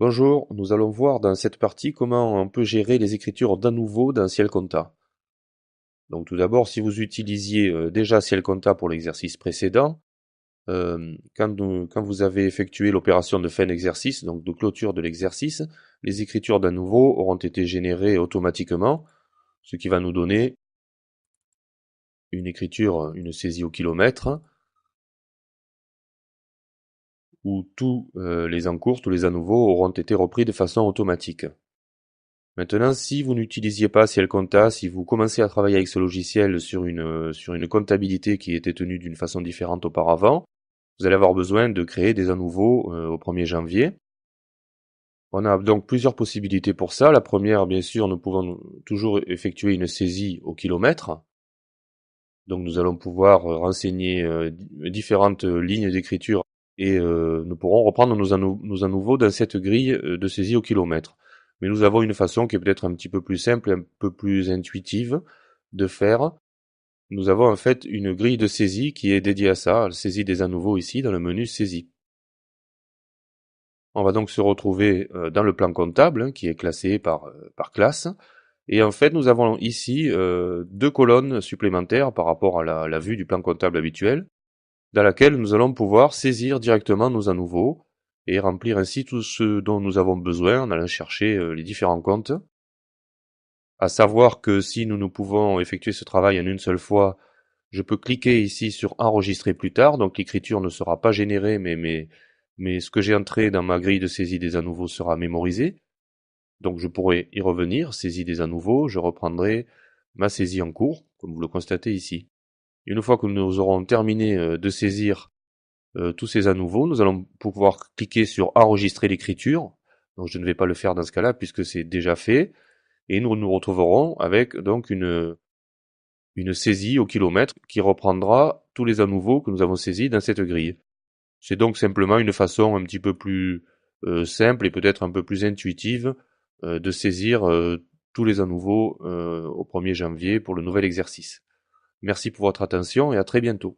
Bonjour, nous allons voir dans cette partie comment on peut gérer les écritures d'à nouveau dans CielConta. Donc tout d'abord, si vous utilisiez déjà CielConta pour l'exercice précédent, quand vous avez effectué l'opération de fin d'exercice, donc de clôture de l'exercice, les écritures d'à nouveau auront été générées automatiquement, ce qui va nous donner une écriture, une saisie au kilomètre, où tous les encours, tous les à nouveau auront été repris de façon automatique. Maintenant, si vous n'utilisiez pas CielConta, si vous commencez à travailler avec ce logiciel sur une comptabilité qui était tenue d'une façon différente auparavant, vous allez avoir besoin de créer des à nouveau au 1er janvier. On a donc plusieurs possibilités pour ça. La première, bien sûr, nous pouvons toujours effectuer une saisie au kilomètre. Donc nous allons pouvoir renseigner différentes lignes d'écriture et nous pourrons reprendre nos à nouveau dans cette grille de saisie au kilomètre. Mais nous avons une façon qui est peut-être un petit peu plus simple et un peu plus intuitive de faire. Nous avons en fait une grille de saisie qui est dédiée à ça, à la saisie des à nouveau ici dans le menu saisie. On va donc se retrouver dans le plan comptable qui est classé par classe. Et en fait, nous avons ici deux colonnes supplémentaires par rapport à la vue du plan comptable habituel, dans laquelle nous allons pouvoir saisir directement nos à nouveau et remplir ainsi tout ce dont nous avons besoin en allant chercher les différents comptes. À savoir que si nous pouvons effectuer ce travail en une seule fois, je peux cliquer ici sur enregistrer plus tard, donc l'écriture ne sera pas générée, mais ce que j'ai entré dans ma grille de saisie des à nouveau sera mémorisé. Donc je pourrai y revenir, saisie des à nouveau, je reprendrai ma saisie en cours, comme vous le constatez ici. Une fois que nous aurons terminé de saisir tous ces à nouveau, nous allons pouvoir cliquer sur enregistrer l'écriture. Donc je ne vais pas le faire dans ce cas-là puisque c'est déjà fait. Et nous nous retrouverons avec donc une saisie au kilomètre qui reprendra tous les à nouveau que nous avons saisis dans cette grille. C'est donc simplement une façon un petit peu plus simple et peut-être un peu plus intuitive de saisir tous les à nouveau au 1er janvier pour le nouvel exercice. Merci pour votre attention et à très bientôt.